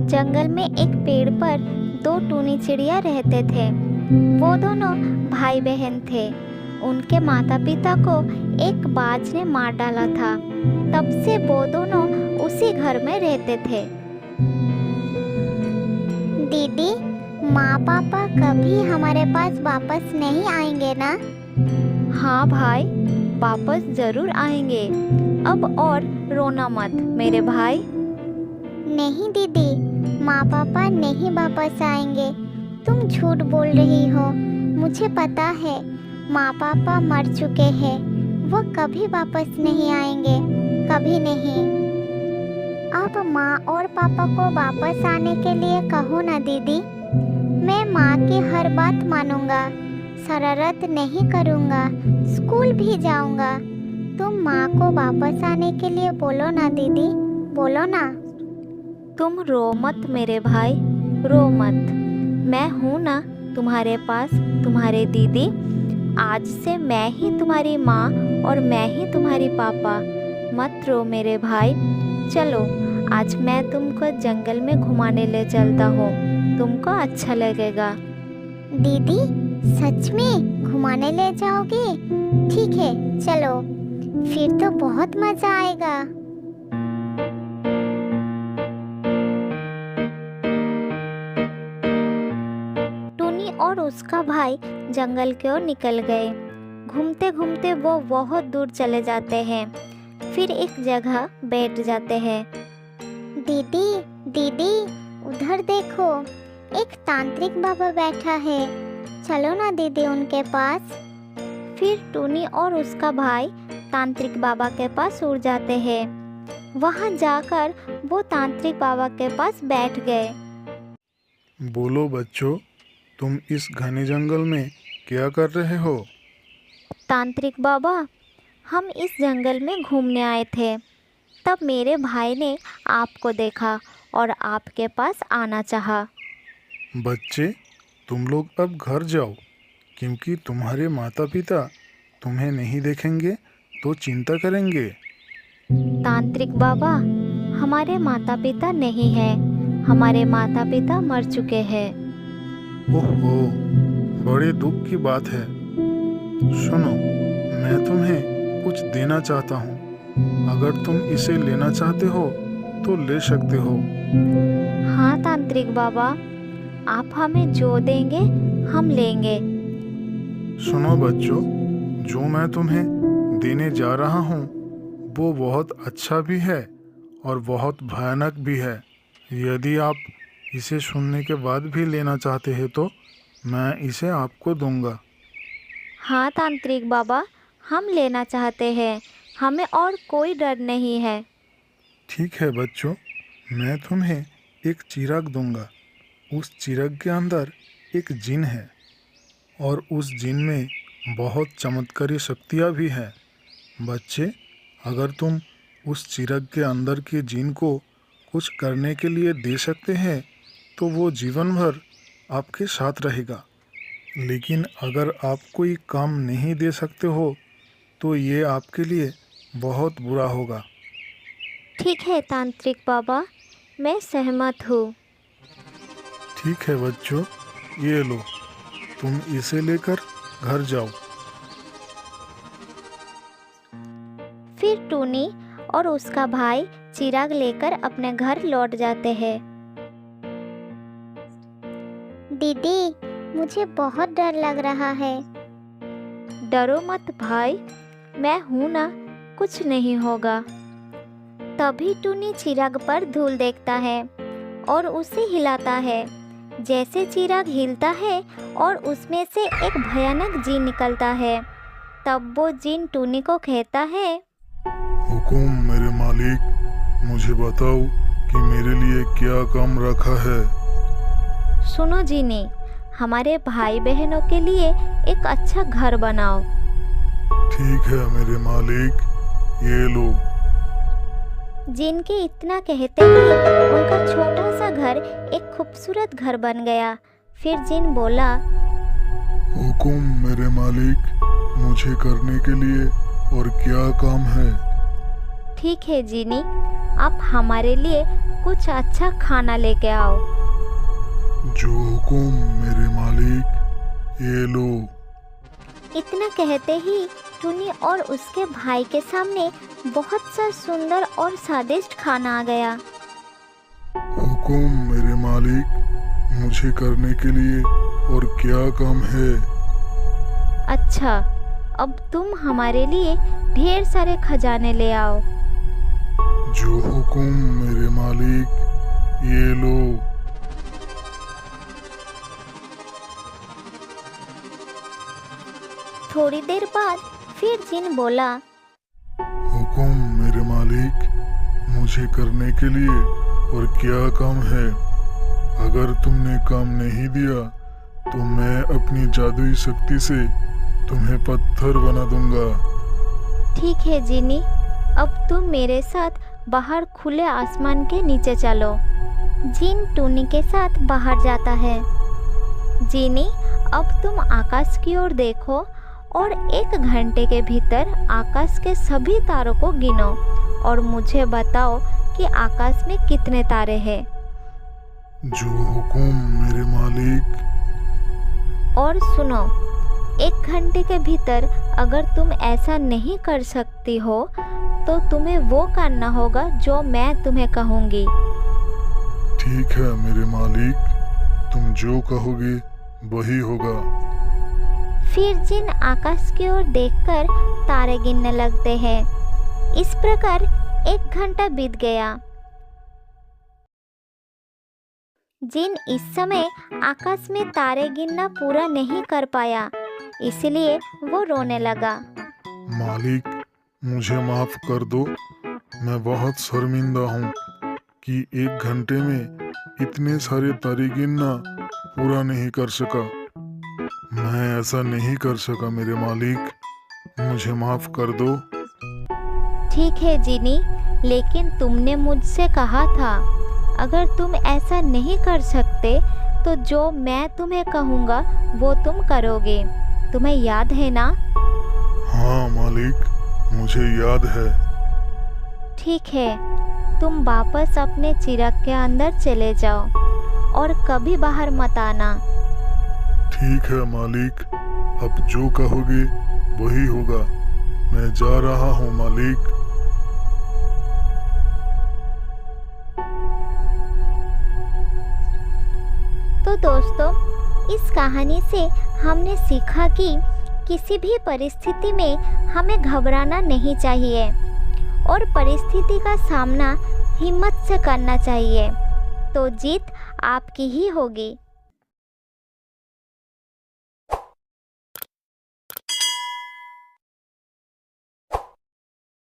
जंगल में एक पेड़ पर दो टूनी चिड़िया रहते थे। वो दोनों भाई बहन थे। उनके माता पिता को एक बाज ने मार डाला था। तब से वो दोनों उसी घर में रहते थे। दीदी, माँ पापा कभी हमारे पास वापस नहीं आएंगे ना? हाँ भाई, वापस जरूर आएंगे। अब और रोना मत मेरे भाई। नहीं दीदी, माँ पापा नहीं वापस आएंगे। तुम झूठ बोल रही हो। मुझे पता है माँ पापा मर चुके हैं। वो कभी वापस नहीं आएंगे, कभी नहीं। अब माँ और पापा को वापस आने के लिए कहो ना दीदी। मैं माँ की हर बात मानूंगा, शरारत नहीं करूँगा, स्कूल भी जाऊँगा। तुम माँ को वापस आने के लिए बोलो ना दीदी, बोलो ना। तुम रो मत मेरे भाई, रो मत। मैं हूँ ना तुम्हारे पास, तुम्हारे दीदी। आज से मैं ही तुम्हारी माँ और मैं ही तुम्हारी पापा। मत रो मेरे भाई। चलो आज मैं तुमको जंगल में घुमाने ले चलता हूँ, तुमको अच्छा लगेगा। दीदी, सच में घुमाने ले जाओगे? ठीक है, चलो। फिर तो बहुत मजा आएगा। टूनी और उसका भाई जंगल की ओर निकल गए। घूमते घूमते वो बहुत दूर चले जाते हैं। फिर एक जगह बैठ जाते हैं। दीदी, दीदी, उधर देखो, एक तांत्रिक बाबा बैठा है। चलो ना दीदी उनके पास। फिर टूनी और उसका भाई तांत्रिक बाबा के पास उड़ जाते हैं। वहाँ जाकर वो तांत्रिक बाबा के पास बैठ गए। बोलो बच्चों, तुम इस घने जंगल में क्या कर रहे हो? तांत्रिक बाबा, हम इस जंगल में घूमने आए थे। तब मेरे भाई ने आपको देखा और आपके पास आना चाहा। बच्चे, तुम लोग अब घर जाओ, क्योंकि तुम्हारे माता पिता तुम्हें नहीं देखेंगे तो चिंता करेंगे। तांत्रिक बाबा, हमारे माता पिता नहीं हैं। हमारे माता पिता मर चुके हैं। ओहो, बड़े दुख की बात है। सुनो, मैं तुम्हें कुछ देना चाहता हूँ। अगर तुम इसे लेना चाहते हो तो ले सकते हो। हाँ तांत्रिक बाबा, आप हमें जो देंगे हम लेंगे। सुनो बच्चों, जो मैं तुम्हें देने जा रहा हूँ वो बहुत अच्छा भी है और बहुत भयानक भी है। यदि आप इसे सुनने के बाद भी लेना चाहते हैं तो मैं इसे आपको दूंगा। हाँ तांत्रिक बाबा, हम लेना चाहते हैं। हमें और कोई डर नहीं है। ठीक है बच्चों, मैं तुम्हें एक चिराग दूंगा। उस चिराग के अंदर एक जिन है और उस जिन में बहुत चमत्कारी शक्तियाँ भी हैं। बच्चे, अगर तुम उस चिराग के अंदर के जिन को कुछ करने के लिए दे सकते हैं तो वो जीवन भर आपके साथ रहेगा। लेकिन अगर आप कोई काम नहीं दे सकते हो तो ये आपके लिए बहुत बुरा होगा। ठीक है तांत्रिक बाबा, मैं सहमत हूँ। ठीक है बच्चों, ये लो, तुम इसे लेकर घर जाओ। फिर टूनी और उसका भाई चिराग लेकर अपने घर लौट जाते हैं। दीदी, मुझे बहुत डर लग रहा है। डरो मत भाई, मैं हूं ना, कुछ नहीं होगा। तभी टूनी चिराग पर धूल देखता है और उसे हिलाता है। जैसे चिराग हिलता है और उसमें से एक भयानक जीन निकलता है। तब वो जीन टूनी को कहता है, हुकुम मेरे मालिक, मुझे बताओ कि मेरे लिए क्या काम रखा है। सुनो जीनी, हमारे भाई बहनों के लिए एक अच्छा घर बनाओ। ठीक है मेरे मालिक, ये लो। जिनके इतना कहते ही उनका छोटा सा घर एक खूबसूरत घर बन गया। फिर जिन बोला, हुकुम मेरे मालिक, मुझे करने के लिए और क्या काम है? ठीक है जीनी, आप हमारे लिए कुछ अच्छा खाना लेके आओ। जो हुकुम मेरे मालिक, ये लो। इतना कहते ही टुनी और उसके भाई के सामने बहुत सा सुंदर और स्वादिष्ट खाना आ गया। हुकुम मेरे मालिक, मुझे करने के लिए और क्या काम है? अच्छा, अब तुम हमारे लिए ढेर सारे खजाने ले आओ। जो हुकुम मेरे मालिक, ये लो। थोड़ी देर बाद फिर जिन बोला, हुकुम मेरे मालिक, मुझे करने के लिए और क्या काम है? अगर तुमने काम नहीं दिया तो मैं अपनी जादुई शक्ति से तुम्हें पत्थर बना दूंगा। ठीक है जिनी, अब तुम मेरे साथ बाहर खुले आसमान के नीचे चलो। जिन टुनी के साथ बाहर जाता है। जिनी, अब तुम आकाश की ओर देखो और 1 घंटे के भीतर आकाश के सभी तारों को गिनो और मुझे बताओ कि आकाश में कितने तारे हैं। जो हुकुम मेरे मालिक। और सुनो, 1 घंटे के भीतर अगर तुम ऐसा नहीं कर सकती हो तो तुम्हें वो करना होगा जो मैं तुम्हें कहूँगी। ठीक है मेरे मालिक, तुम जो कहोगे वही होगा। फिर जिन आकाश की ओर देखकर तारे गिनने लगते हैं। इस प्रकार 1 घंटा बीत गया। जिन इस समय आकाश में तारे गिनना पूरा नहीं कर पाया, इसलिए वो रोने लगा। मालिक, मुझे माफ कर दो। मैं बहुत शर्मिंदा हूँ कि 1 घंटे में इतने सारे तारे गिनना पूरा नहीं कर सका। मैं ऐसा नहीं कर सका मेरे मालिक, मुझे माफ कर दो। ठीक है जिनी, लेकिन तुमने मुझसे कहा था अगर तुम ऐसा नहीं कर सकते तो जो मैं तुम्हें कहूँगा वो तुम करोगे। तुम्हें याद है ना? हाँ मालिक, मुझे याद है। ठीक है, तुम वापस अपने चिरक के अंदर चले जाओ और कभी बाहर मत आना। ठीक है मालिक, अब जो कहोगे वही होगा। मैं जा रहा हूँ मालिक। तो दोस्तों, इस कहानी से हमने सीखा कि किसी भी परिस्थिति में हमें घबराना नहीं चाहिए और परिस्थिति का सामना हिम्मत से करना चाहिए, तो जीत आपकी ही होगी।